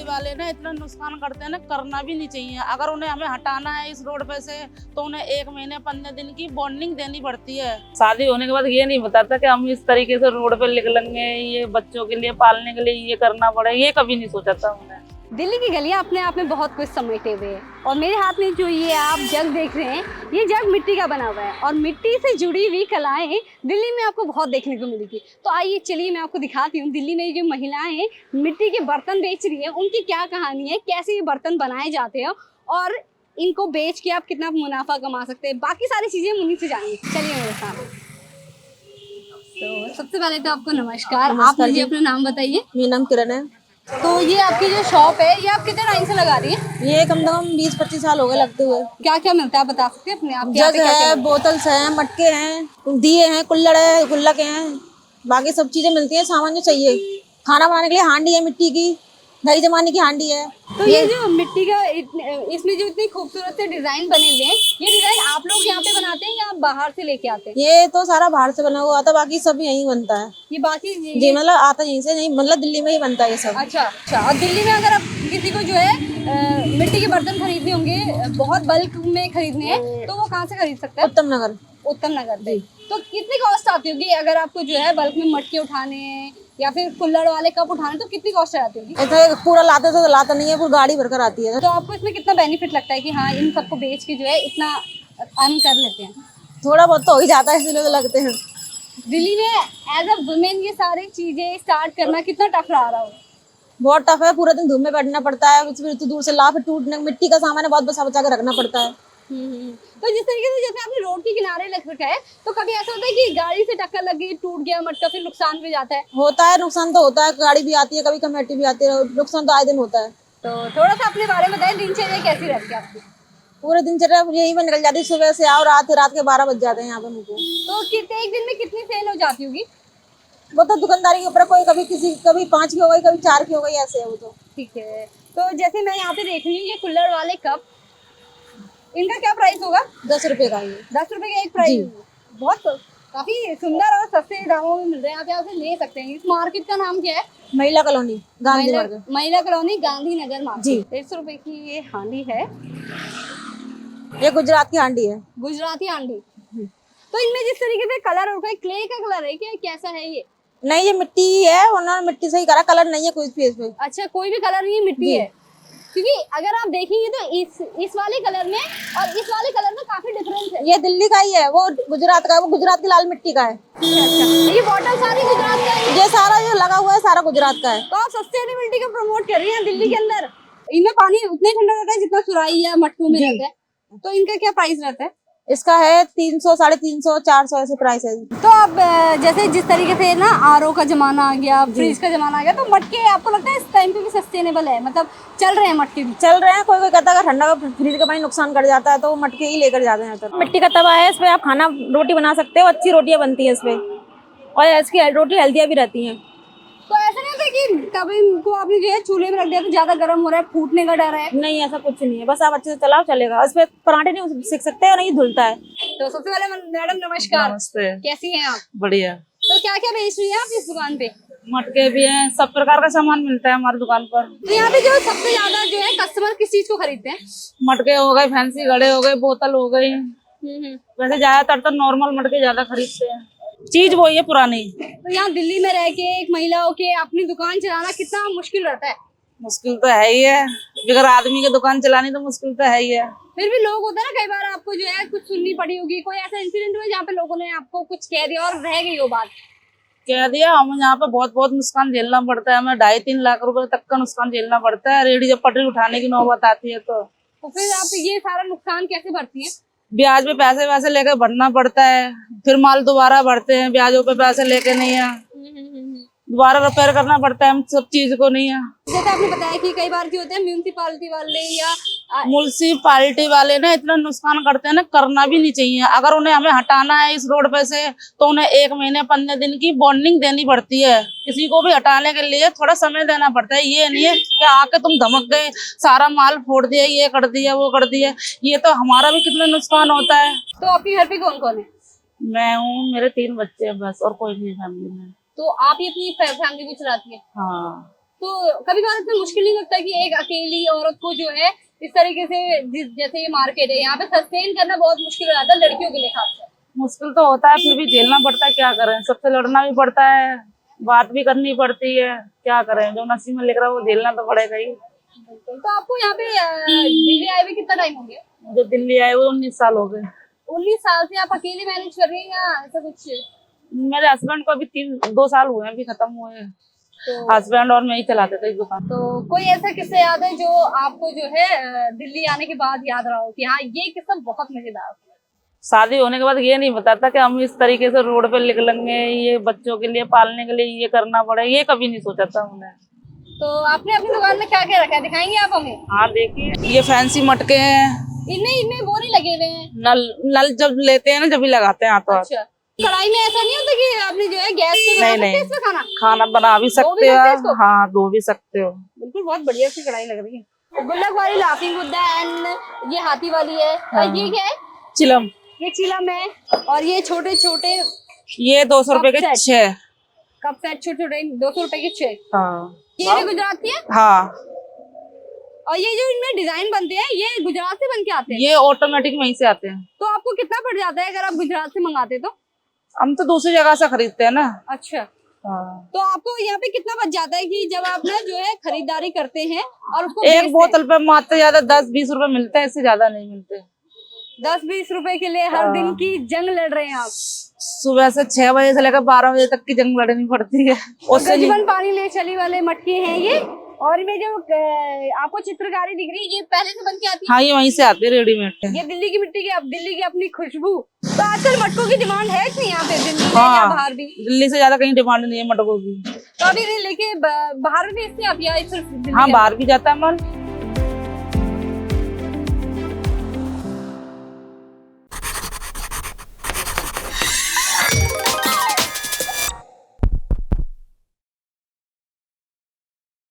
Party वाले ना इतना नुकसान करते हैं ना, करना भी नहीं चाहिए। अगर उन्हें हमें हटाना है इस रोड पे से तो उन्हें 1 महीने 15 दिन की वार्निंग देनी पड़ती है। शादी होने के बाद ये नहीं बताता कि हम इस तरीके से रोड पे निकलेंगे, ये बच्चों के लिए पालने के लिए ये करना पड़े, ये कभी नहीं सोचा था हमने। दिल्ली की गलियां अपने आप में बहुत कुछ समेटे हुए हैं और मेरे हाथ में जो ये आप जग देख रहे हैं, ये जग मिट्टी का बना हुआ है और मिट्टी से जुड़ी हुई कलाएं दिल्ली में आपको बहुत देखने को मिलेगी। तो आइए चलिए मैं आपको दिखाती हूँ दिल्ली में जो महिलाएं मिट्टी के बर्तन बेच रही है, उनकी क्या कहानी है, कैसे ये बर्तन बनाए जाते हैं और इनको बेच के आप कितना मुनाफा कमा सकते हैं, बाकी सारी चीजें हम उन्हीं से जानेंगे। चलिए मेरे साथ। तो सबसे पहले तो आपको नमस्कार। आप मुझे अपना नाम बताइए। मेरा नाम किरण है। तो ये आपकी जो शॉप है, ये आप कितने टाइम से लगा रही हैं? ये कम से कम 20-25 साल हो गए लगते हुए। क्या क्या मिलता है बता सकते हैं अपने आप? जग है, बोतल्स हैं, मटके हैं, दिए हैं, कुल्हड़ है, गुल्लक हैं, बाकी सब चीजें मिलती हैं। सामान जो चाहिए खाना बनाने के लिए हांडी है मिट्टी की, दही जमाने की हांडी है। तो ये जो मिट्टी का इसमें जो इतनी खूबसूरत से डिजाइन बने हुए हैं, ये डिजाइन आप लोग यहाँ पे बनाते हैं या आप बाहर से लेके आते हैं? ये तो सारा बाहर से बना हुआ आता, बाकी सब यहीं बनता है। ये बाकी जी मतलब आता यहीं से, नहीं मतलब दिल्ली में ही बनता है ये सब। अच्छा। और दिल्ली में अगर आप किसी को जो है मिट्टी के बर्तन खरीदने होंगे, बहुत बल्क में खरीदने हैं, तो वो कहाँ से खरीद सकता है? उत्तम नगर। उत्तम नगर से। तो कितनी कॉस्ट आती होगी अगर आपको जो है बल्क में मटके उठाने हैं या फिर कुल्हड़ वाले कप उठाने, तो कितनी कॉस्ट आती होगी? ऐसा पूरा लाते तो लाता नहीं है, पूरी गाड़ी भरकर आती है। तो आपको इसमें कितना बेनिफिट लगता है कि हाँ इन सबको बेच के जो है इतना अर्न कर लेते हैं? थोड़ा बहुत तो हो ही जाता है, इसलिए तो लगते हैं। दिल्ली में एज अ वुमेन ये सारी चीजें स्टार्ट करना कितना टफ रहा हो? बहुत टफ है, पूरे दिन धूप में बैठना पड़ता है, फिर तो दूर से ला, फिर टूटने मिट्टी का सामान है, बहुत बचा बचा के रखना पड़ता है। तो जिस तरीके से जैसे आपने रोड के किनारे रख रखा है, तो कभी ऐसा होता है कि गाड़ी से टक्कर लग गई, टूट गया मटका, फिर नुकसान भी जाता है? होता है, नुकसान तो होता है, गाड़ी भी आती है, कभी कमेटी भी आती है, नुकसान तो आए दिन होता है। तो थोड़ा सा अपने बारे में बताएं, दिनचर्या कैसी रहती है आपकी? पूरे दिनचर्या यही में निकल जाती है, सुबह से आओ रात के 12 बज जाते हैं यहाँ पे मुझे। तो कितने एक दिन में कितनी सेल हो जाती होगी? वो तो दुकानदारी के ऊपर, कोई कभी 5 की हो गई, कभी 4 की हो गई, ऐसे है वो तो। ठीक है। तो जैसे मैं यहाँ पे देख रही हूँ ये कुल्हड़ वाले कप, इनका क्या प्राइस होगा? 10 रुपए का ये। 10 रुपए का एक प्राइस। बहुत काफी सुंदर और सस्ते दामों में मिल रहे हैं, आप यहाँ से ले सकते हैं। इस मार्केट का नाम क्या है? महिला कॉलोनी, गांधी मार्ग। महिला कॉलोनी, गांधीनगर मार्केट जी। 150 रुपए की ये हांडी है। ये गुजरात की हांडी है। गुजराती हांडी। तो इनमें जिस तरीके से कलर होता है, क्ले का कलर है क्या, कैसा है ये? नहीं, ये मिट्टी ही है, उन्होंने मिट्टी से ही करा, कलर नहीं है कोई भी इसमें। अच्छा, कोई भी कलर नहीं है, मिट्टी है। क्योंकि अगर आप देखेंगे तो इस वाले कलर में और इस वाले कलर में काफी डिफरेंस है। ये दिल्ली का ही है, वो गुजरात का है, वो गुजरात की लाल मिट्टी का है। अच्छा, ये बॉटल सारी गुजरात का है? ये सारा जो लगा हुआ है सारा गुजरात का है। तो आप सस्टेनेबिलिटी को प्रमोट कर रही हैं दिल्ली के अंदर। इनमें पानी उतना ठंडा रहता है जितना सुराही या मटकों में रहता है। तो इनका क्या प्राइस रहता है? इसका है 300, 350, 400 ऐसे प्राइस है। तो अब जैसे जिस तरीके से ना आरओ का जमाना आ गया, फ्रिज का जमाना आ गया, तो मटके आपको लगता है इस टाइम पे भी सस्टेनेबल है? मतलब चल रहे हैं मटके भी? चल रहे हैं। कोई कहता है ठंडा का फ्रिज का पानी नुकसान कर जाता है, तो वो मटके ही लेकर जाते हैं। तो मिट्टी का तवा है, इसमें आप खाना रोटी बना सकते हो, अच्छी रोटियां बनती है इसमें, और इसकी रोटी हेल्दियां भी रहती हैं। तो ऐसा नहीं होता कि कभी इनको आपने जो है चूल्हे में रख दिया तो ज्यादा गर्म हो रहा है, फूटने का डर है? नहीं, ऐसा कुछ नहीं है, बस आप अच्छे से चलाओ चलेगा। इसमें पराठे नहीं सीख सकते और नहीं धुलता है। तो सबसे पहले मैडम नमस्कार। नमस्ते। कैसी हैं आप? बढ़िया। तो क्या क्या बेच रही हैं आप इस दुकान पे? मटके भी हैं, सब प्रकार का सामान मिलता है हमारी दुकान पर। तो यहाँ पे जो सबसे ज्यादा जो है कस्टमर किस चीज को खरीदते हैं? मटके हो गए, फैंसी घड़े हो गए, बोतल हो गई। वैसे ज्यादातर तो नॉर्मल मटके ज्यादा खरीदते हैं, चीज वही है पुरानी। तो यहाँ दिल्ली में रह के एक महिला होके अपनी दुकान चलाना कितना मुश्किल रहता है? मुश्किल तो है ही है, अगर आदमी की दुकान चलानी तो मुश्किल तो है ही है। फिर भी लोग होता है ना, कई बार आपको जो है कुछ सुननी पड़ी होगी, कोई ऐसा इंसिडेंट हुआ जहाँ पे लोगों ने आपको कुछ कह दिया और रह गई वो बात? कह दिया, हमें यहाँ पे बहुत बहुत नुकसान झेलना पड़ता है, हमें 2.5-3 लाख रुपए तक का नुकसान झेलना पड़ता है। रेडी जब पटरी उठाने की नौबत आती है तो फिर आप ये सारा नुकसान कैसे भरती है? ब्याज पे पैसे वैसे लेके भरना पड़ता है, फिर माल दोबारा भरते हैं, ब्याजों पे पैसे लेके नहीं है, दोबारा रिपेयर करना पड़ता है हम सब चीज को नहीं है। जैसे आपने बताया कि कई बार क्या होता है म्यूनिसिपालिटी वाले या म्युनिसिपालिटी वाले ना इतना नुकसान करते हैं ना, करना भी नहीं चाहिए। अगर उन्हें हमें हटाना है इस रोड पे से तो उन्हें 1 महीने 15 दिन की वार्निंग देनी पड़ती है। किसी को भी हटाने के लिए थोड़ा समय देना पड़ता है, ये नहीं है कि आके तुम धमक गए, सारा माल फोड़ दिया, ये कर दिया, वो कर दिया। ये तो हमारा भी कितना नुकसान होता है। तो आपके घर पे कौन कौन है? मैं हूँ, मेरे 3 बच्चे हैं बस, और कोई नहीं फैमिली में। तो आप ही अपनी फैमिली को चलाती है? हाँ। तो कभी कभार इतना मुश्किल नहीं लगता कि एक अकेली औरत को जो है इस तरीके से जैसे ये मार्केट है यहाँ पे सस्टेन करना बहुत मुश्किल हो जाता है लड़कियों के लिए खासकर। मुश्किल तो होता है, फिर भी झेलना पड़ता है, क्या करें, सबसे लड़ना भी पड़ता है, बात भी करनी पड़ती है, क्या करें, जो नसीब में लिख रहा है वो झेलना तो पड़ेगा ही। तो आपको यहाँ पे दिल्ली आए हुए कितना टाइम हो गया? जो दिल्ली आए वो 19 साल हो गए। 19 साल से आप अकेले मैनेज कर रही हैं या ऐसा कुछ? मेरे हस्बैंड को अभी 2 साल हुए हैं, अभी खत्म हुए हैं। तो हस्बैंड और मैं ही चलाते थे इस दुकान। तो कोई ऐसा किस्सा याद है जो आपको जो है दिल्ली आने के बाद याद रहा हो कि हाँ ये किस्सा बहुत मजेदार? शादी होने के बाद ये नहीं बताता कि हम इस तरीके से रोड पे निकलेंगे, ये बच्चों के लिए पालने के लिए ये करना पड़े, ये कभी नहीं सोचा था हमने। तो आपने अपनी दुकान में क्या क्या रखा है, दिखाएंगे आप हमें? हाँ देखिए, ये फैंसी मटके हैं। इनमें वो नहीं लगे हुए हैं? नल जब लेते हैं ना जब ही लगाते हैं हाथों हाथ। अच्छा, कढ़ाई में ऐसा नहीं होता कि आपने जो है गैस पे बना सकते हैं इसमें खाना? खाना बना भी सकते हो, हाँ धो भी सकते हो। बिल्कुल, बहुत बढ़िया सी कढ़ाई लग रही है। गुल्लक वाली लाफिंग बुद्धा एंड ये हाथी वाली है। और ये क्या है? चिलम। ये चिलम है। और ये छोटे छोटे ये 200 रुपए के 6 कप सेट, छोटे छोटे 200 रुपए के 6। हाँ ये भी गुजराती है? हाँ। और ये जो इनमें डिजाइन बनते हैं ये गुजरात से बन के आते हैं? ये ऑटोमेटिक वहीं से आते हैं। तो आपको कितना पड़ जाता है अगर आप गुजरात से मंगाते तो? हम तो दूसरी जगह से खरीदते हैं ना। अच्छा, हाँ। तो आपको यहाँ पे कितना बच जाता है कि जब आप ना जो है खरीदारी करते हैं और उसको एक बोतल पे मात्र ज्यादा 10-20 रुपए मिलते हैं, इससे ज्यादा नहीं मिलते। 10-20 रुपए के लिए हर दिन की जंग लड़ रहे हैं आप? सुबह से 6 बजे से लेकर 12 बजे तक की जंग लड़नी पड़ती है। उससे गजबन पानी ले चली वाले मटके हैं ये। और इनमें जो आपको चित्रकारी दिख रही है ये पहले से बन के आती है? हाँ, ये वहीं से आते हैं रेडीमेड। ये दिल्ली की मिट्टी की, अब दिल्ली की अपनी खुशबू। तो आजकल मटकों की डिमांड है कि यहाँ पे दिल्ली में या बाहर भी? दिल्ली से ज्यादा कहीं डिमांड नहीं है मटकों की। तो अभी लेके बाहर भी इससे आप या सिर्फ दिल्ली? हाँ, बाहर भी जाता है माल।